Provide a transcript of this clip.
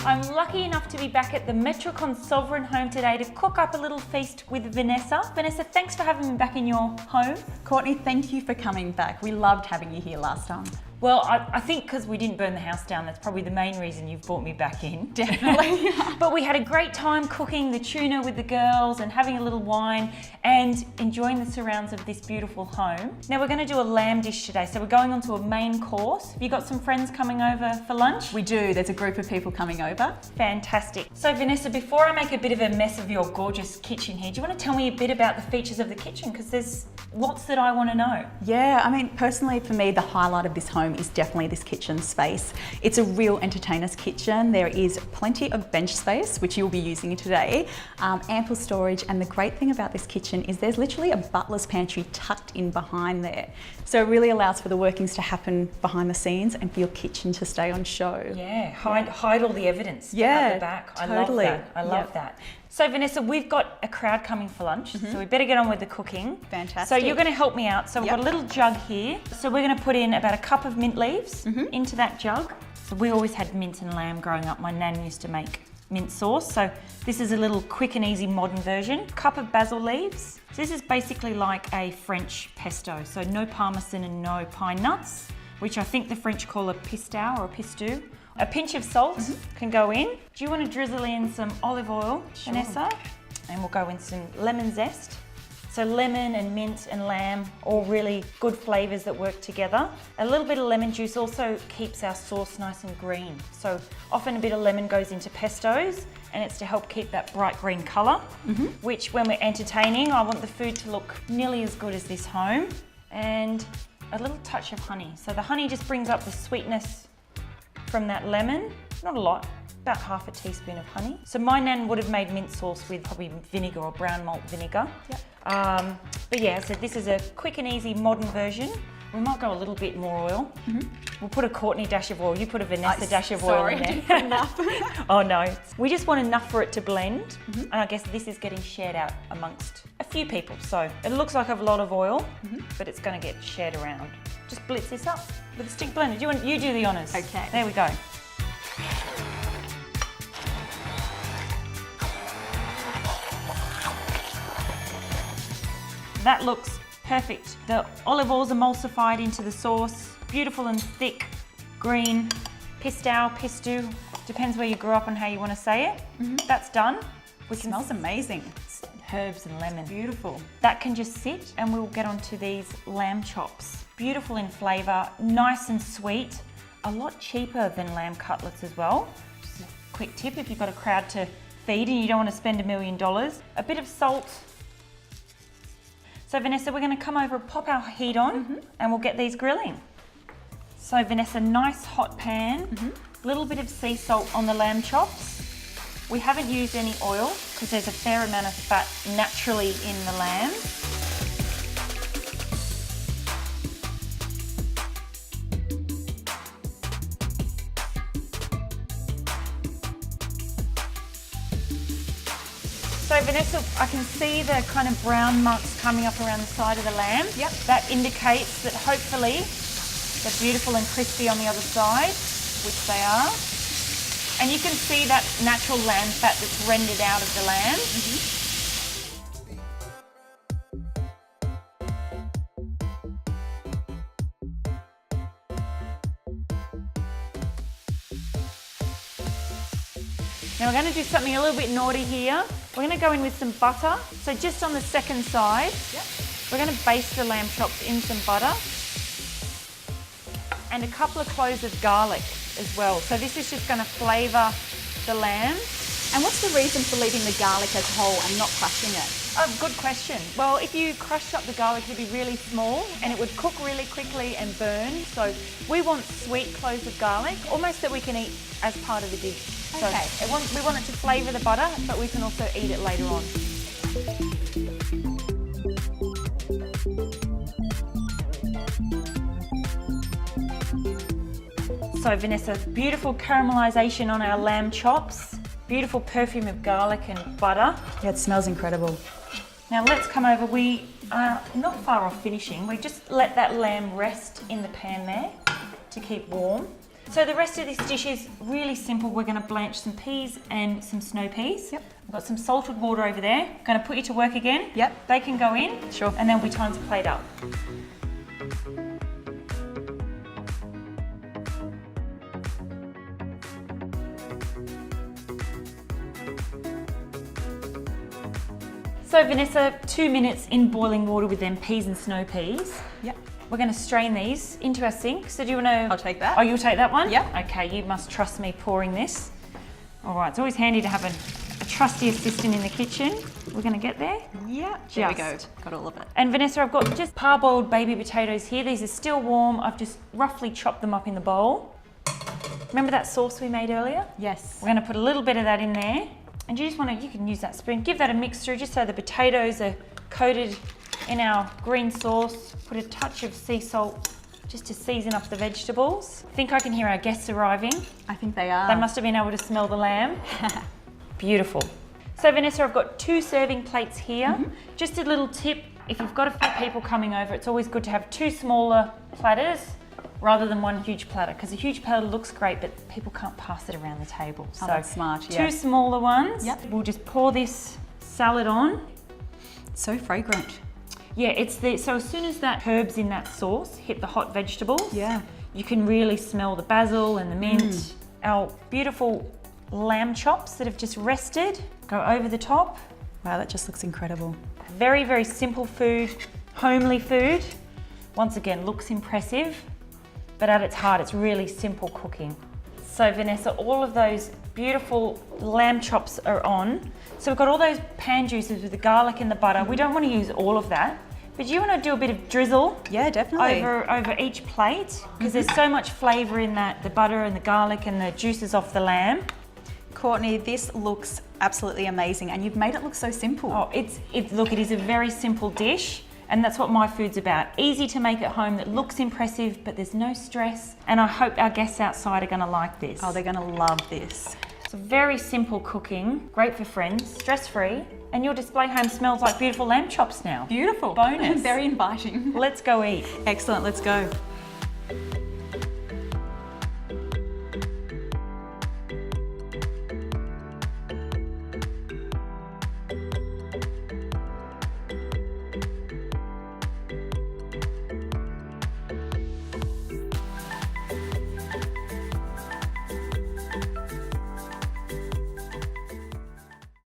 I'm lucky enough to be back at the Metricon Sovereign home today to cook up a little feast with Vanessa. Vanessa, thanks for having me back in your home. Courtney, thank you for coming back. We loved having you here last time. Well, I think because we didn't burn the house down, that's probably the main reason you've brought me back in. Definitely. But we had a great time cooking the tuna with the girls and having a little wine and enjoying the surrounds of this beautiful home. Now we're going to do a lamb dish today, so we're going on to a main course. Have you got some friends coming over for lunch? We do. There's a group of people coming over. Fantastic. So Vanessa, before I make a bit of a mess of your gorgeous kitchen here, do you want to tell me a bit about the features of the kitchen? Because there's lots that I want to know. Yeah, I mean, personally for me, the highlight of this home is definitely this kitchen space. It's a real entertainer's kitchen. There is plenty of bench space, which you'll be using today, ample storage, and the great thing about this kitchen is there's literally a butler's pantry tucked in behind there. So it really allows for the workings to happen behind the scenes and for your kitchen to stay on show. Yeah, hide all the evidence at the back. Totally. I love that. So Vanessa, we've got a crowd coming for lunch, so we better get on with the cooking. Fantastic. So you're going to help me out. So we've got a little jug here. So we're going to put in about a cup of mint leaves into that jug. So we always had mint and lamb growing up. My nan used to make mint sauce. So this is a little quick and easy modern version. Cup of basil leaves. So this is basically like a French pesto. So no parmesan and no pine nuts, which I think the French call a pistou or a pistou. A pinch of salt can go in. Do you want to drizzle in some olive oil, Vanessa? And we'll go in some lemon zest. So lemon and mint and lamb, all really good flavours that work together. A little bit of lemon juice also keeps our sauce nice and green. So often a bit of lemon goes into pestos and it's to help keep that bright green colour, which when we're entertaining, I want the food to look nearly as good as this home. And a little touch of honey. So the honey just brings up the sweetness from that lemon, not a lot, about half a teaspoon of honey. So my nan would have made mint sauce with probably vinegar or brown malt vinegar. But yeah, so this is a quick and easy modern version. We might go a little bit more oil. We'll put a Courtney dash of oil, you put a Vanessa dash of oil in there. Enough. Oh no. We just want enough for it to blend. And I guess this is getting shared out amongst a few people. So it looks like a lot of oil, but it's going to get shared around. Just blitz this up with a stick blender. You do the honours. Okay. There we go. That looks perfect. The olive oil's emulsified into the sauce. Beautiful and thick green pistou, depends where you grew up and how you want to say it. That's done. It smells amazing. Herbs and lemon. Beautiful. That can just sit and we'll get onto these lamb chops. Beautiful in flavour, nice and sweet, a lot cheaper than lamb cutlets as well. Just a quick tip if you've got a crowd to feed and you don't want to spend $1 million. A bit of salt. So Vanessa, we're going to come over and pop our heat on and we'll get these grilling. So Vanessa, nice hot pan, a little bit of sea salt on the lamb chops. We haven't used any oil because there's a fair amount of fat naturally in the lamb. So Vanessa, I can see the kind of brown marks coming up around the side of the lamb. Yep. That indicates that hopefully they're beautiful and crispy on the other side, which they are. And you can see that natural lamb fat that's rendered out of the lamb. Now we're going to do something a little bit naughty here. We're going to go in with some butter. So just on the second side, we're going to baste the lamb chops in some butter. And a couple of cloves of garlic as well. So this is just going to flavour the lamb. And what's the reason for leaving the garlic as whole and not crushing it? Oh, good question. Well, if you crushed up the garlic, it'd be really small and it would cook really quickly and burn. So we want sweet cloves of garlic, almost that we can eat as part of the dish. Okay. So we want it to flavour the butter, but we can also eat it later on. So Vanessa, beautiful caramelisation on our lamb chops. Beautiful perfume of garlic and butter. Yeah, it smells incredible. Now let's come over. We are not far off finishing. We just let that lamb rest in the pan there to keep warm. So the rest of this dish is really simple. We're going to blanch some peas and some snow peas. Yep. I've got some salted water over there. Going to put you to work again. Yep. They can go in. Sure. And then will be time to plate up. So Vanessa, 2 minutes in boiling water with them peas and snow peas. Yep. We're going to strain these into our sink. So do you want to... I'll take that. Oh, you'll take that one? Yep. Okay, you must trust me pouring this. All right, it's always handy to have a trusty assistant in the kitchen. We're going to get there. Yeah, there we go. Got all of it. And Vanessa, I've got just parboiled baby potatoes here. These are still warm. I've just roughly chopped them up in the bowl. Remember that sauce we made earlier? Yes. We're going to put a little bit of that in there. And you just want to, you can use that spoon, give that a mix through just so the potatoes are coated in our green sauce. Put a touch of sea salt just to season up the vegetables. I think I can hear our guests arriving. I think they are. They must have been able to smell the lamb. Beautiful. So Vanessa, I've got 2 serving plates here. Just a little tip, if you've got a few people coming over, it's always good to have 2 smaller platters rather than 1 huge platter, because a huge platter looks great, but people can't pass it around the table. Oh, that's smart, 2 smaller ones. Yep. We'll just pour this salad on. So fragrant. Yeah, so as soon as that herbs in that sauce hit the hot vegetables, Yeah. you can really smell the basil and the mint. Our beautiful lamb chops that have just rested go over the top. Wow, that just looks incredible. Very, very simple food, homely food. Once again, looks impressive, but at its heart, it's really simple cooking. So Vanessa, all of those beautiful lamb chops are on. So we've got all those pan juices with the garlic and the butter. We don't want to use all of that, but you want to do a bit of drizzle. Yeah, definitely. Over each plate, because there's so much flavour in that, the butter and the garlic and the juices off the lamb. Courtney, this looks absolutely amazing, and you've made it look so simple. Oh, look, it is a very simple dish, and that's what my food's about. Easy to make at home, that looks impressive, but there's no stress, and I hope our guests outside are going to like this. Oh, they're going to love this. It's very simple cooking, great for friends, stress-free, and your display home smells like beautiful lamb chops now. Beautiful. Bonus. Very inviting. Let's go eat. Excellent, let's go.